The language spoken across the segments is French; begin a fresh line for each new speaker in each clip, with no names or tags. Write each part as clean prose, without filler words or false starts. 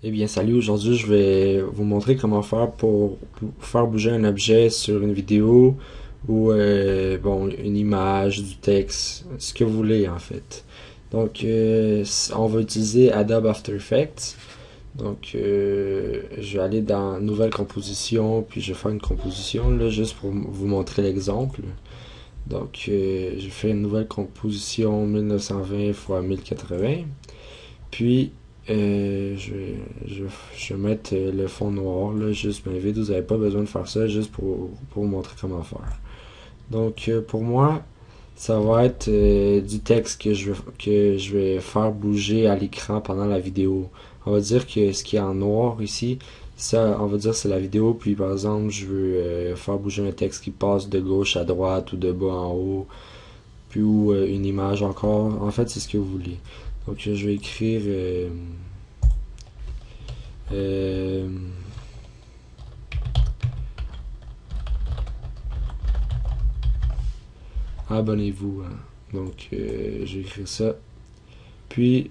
Eh bien, salut, aujourd'hui je vais vous montrer comment faire pour faire bouger un objet sur une vidéo ou bon, une image, du texte, ce que vous voulez en fait. Donc, on va utiliser Adobe After Effects. Donc, je vais aller dans Nouvelle composition, puis je vais faire une composition là, juste pour vous montrer l'exemple. Donc, je fais une nouvelle composition 1920 x 1080. Puis, je vais mettre le fond noir, là, juste bien vite. Vous n'avez pas besoin de faire ça, juste pour vous montrer comment faire. Donc, pour moi, ça va être du texte que je vais faire bouger à l'écran pendant la vidéo. On va dire que ce qui est en noir ici, ça, on va dire c'est la vidéo. Puis, par exemple, je veux faire bouger un texte qui passe de gauche à droite ou de bas en haut. Puis, ou une image encore. En fait, c'est ce que vous voulez. Donc, je vais écrire... Euh, abonnez-vous. Hein. Donc, j'ai écrit ça. Puis,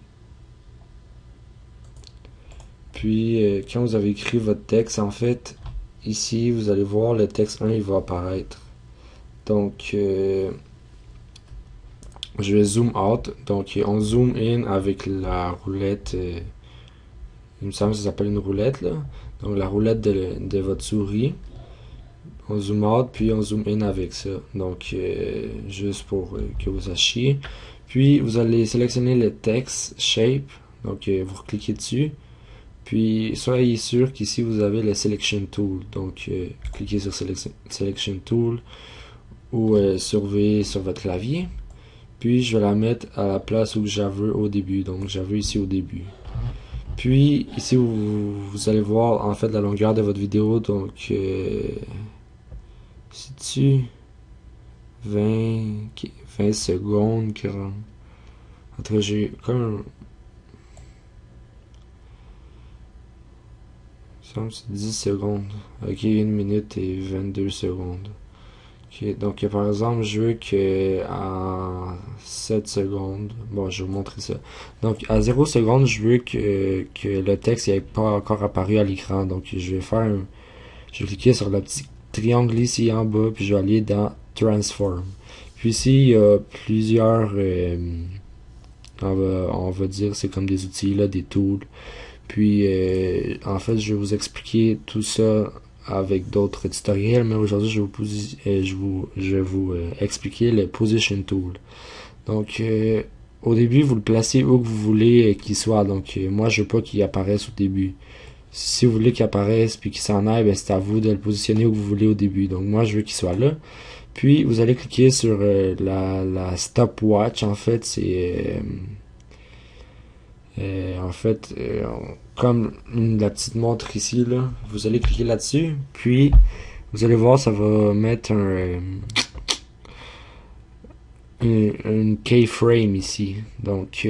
quand vous avez écrit votre texte, en fait, ici, vous allez voir le texte 1, il va apparaître. Donc, je vais zoom out. Donc, on zoom in avec la roulette. Il me semble que ça s'appelle une roulette, là. Donc, la roulette de votre souris. On zoom out, puis on zoom in avec ça. Donc, juste pour que vous sachiez. Puis, vous allez sélectionner le text shape. Donc, vous cliquez dessus. Puis, soyez sûr qu'ici, vous avez le Selection Tool. Donc, cliquez sur Selection Tool ou surveillez sur votre clavier. Puis, je vais la mettre à la place où j'avais au début. Donc, j'avais ici au début. Puis, ici, vous allez voir, en fait, la longueur de votre vidéo. Donc, c'est-tu 20 secondes, 40. En tout cas, j'ai comme. Ça me semble que c'est 10 secondes. Ok, 1 minute et 22 secondes. Ok, donc par exemple, je veux que à 7 secondes. Bon, je vais vous montrer ça. Donc à 0 secondes, je veux que le texte n'ait pas encore apparu à l'écran. Donc je vais faire un. Je vais cliquer sur le petit triangle ici en bas, puis je vais aller dans Transform. Puis ici, il y a plusieurs, on va dire, c'est comme des outils, là, des tools. Puis, en fait, je vais vous expliquer tout ça avec d'autres tutoriels, mais aujourd'hui, je vais vous expliquer le Position Tool. Donc, au début, vous le placez où que vous voulez qu'il soit. Donc, moi, je veux pas qu'il apparaisse au début. Si vous voulez qu'il apparaisse puis qu'il s'en aille, ben, c'est à vous de le positionner où vous voulez au début. Donc, moi, je veux qu'il soit là. Puis, vous allez cliquer sur la stopwatch. En fait, c'est... comme la petite montre ici, là, vous allez cliquer là-dessus. Puis, vous allez voir, ça va mettre une keyframe ici. Donc,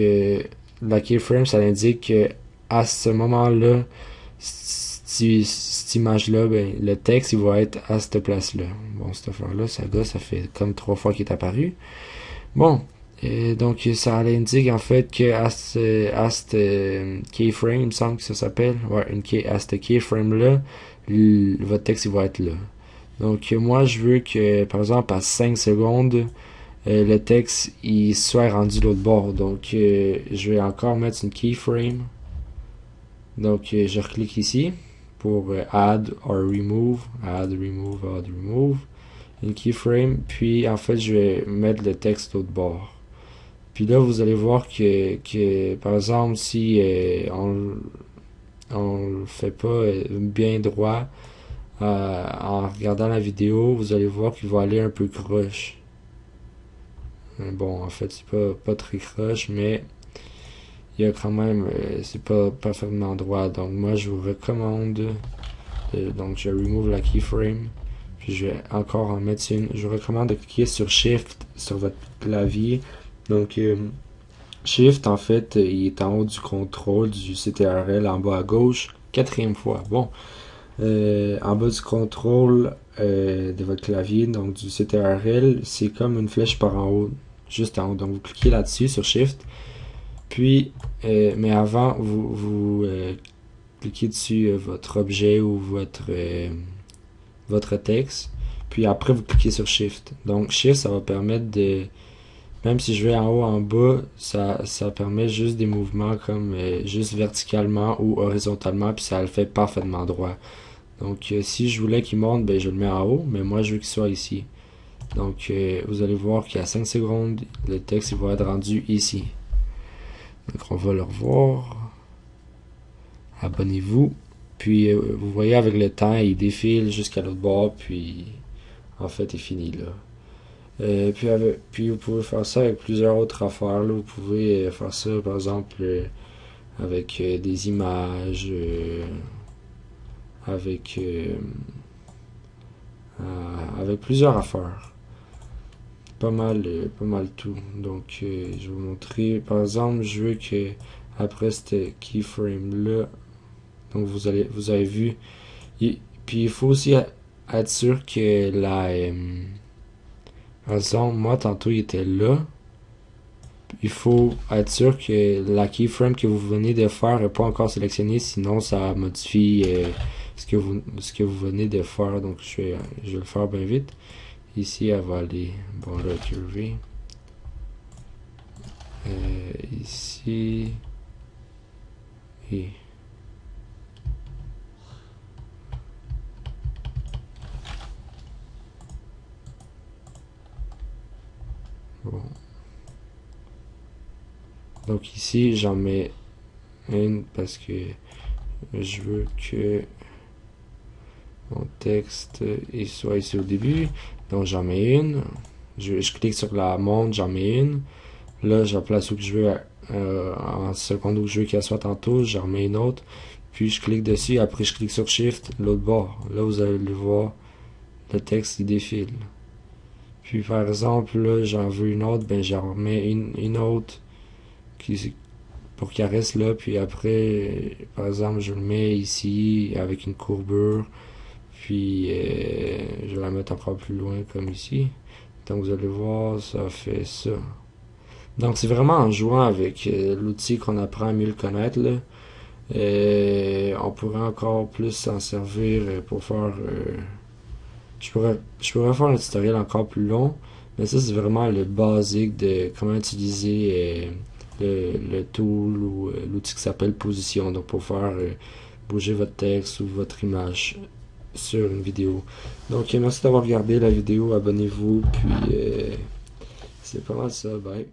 la keyframe, ça indique que à ce moment-là, cette image-là, ben, le texte, il va être à cette place-là. Bon, cette affaire-là, ça fait comme 3 fois qu'il est apparu. Bon, donc ça indique en fait que à cette keyframe, il me semble que ça s'appelle, ouais, à cette keyframe-là, votre texte, il va être là. Donc, moi, je veux que, par exemple, à 5 secondes, le texte, il soit rendu de l'autre bord. Donc, je vais encore mettre une keyframe. Donc, je reclique ici pour add or remove, add, remove, une keyframe, puis en fait je vais mettre le texte de l'autre bord. Puis là vous allez voir que par exemple si on le fait pas bien droit en regardant la vidéo, vous allez voir qu'il va aller un peu croche. Bon, en fait c'est pas très croche, mais il y a quand même, c'est pas parfaitement droit. Donc moi je vous recommande, donc je remove la keyframe, puis je vais encore en mettre une. Je vous recommande de cliquer sur Shift sur votre clavier. Donc Shift en fait, il est en haut du contrôle du CTRL en bas à gauche, 4e fois. Bon, en bas du contrôle de votre clavier, donc du CTRL, c'est comme une flèche par en haut, juste en haut. Donc vous cliquez là-dessus sur Shift. Puis, mais avant, vous cliquez dessus votre objet ou votre texte. Puis après, vous cliquez sur Shift. Donc, Shift, ça va permettre de... Même si je vais en haut, en bas, ça permet juste des mouvements comme juste verticalement ou horizontalement, puis ça le fait parfaitement droit. Donc, si je voulais qu'il monte, ben, je le mets en haut, mais moi, je veux qu'il soit ici. Donc, vous allez voir qu'il y a 5 secondes, le texte il va être rendu ici. Donc, on va le revoir. Abonnez-vous. Puis, vous voyez, avec le temps, il défile jusqu'à l'autre bord, puis, en fait, il finit là. Puis vous pouvez faire ça avec plusieurs autres affaires. Là. Vous pouvez faire ça, par exemple, avec des images, avec plusieurs affaires. Pas mal tout. Donc, je vais vous montrer. Par exemple, je veux que après ce keyframe là, donc vous avez vu. Puis il faut aussi être sûr que par exemple, moi tantôt il était là. Il faut être sûr que la keyframe que vous venez de faire n'est pas encore sélectionnée, sinon ça modifie ce que vous venez de faire. Donc je vais le faire bien vite. Ici, elle va aller, bon là, curver. Ici. Et. Bon. Donc ici, j'en mets une parce que je veux que mon texte il soit ici au début. Donc j'en mets une. Je clique sur la montre, j'en mets une. Là, je la place où que je veux en seconde où je veux qu'elle soit tantôt. J'en remets une autre. Puis je clique dessus. Après, je clique sur Shift, l'autre bord. Là, vous allez le voir. Le texte, il défile. Puis par exemple, là, j'en veux une autre. Ben, j'en remets une autre pour qu'elle reste là. Puis après, par exemple, je le mets ici avec une courbure. Puis je vais la mettre encore plus loin comme ici. Donc vous allez voir, ça fait ça. Donc c'est vraiment en jouant avec l'outil qu'on apprend à mieux le connaître. Là. On pourrait encore plus s'en servir pour faire... je pourrais faire un tutoriel encore plus long, mais ça c'est vraiment le basique de comment utiliser le tool ou l'outil qui s'appelle position. Donc pour faire bouger votre texte ou votre image sur une vidéo. Donc merci d'avoir regardé la vidéo, abonnez-vous, puis c'est pas mal ça, bye.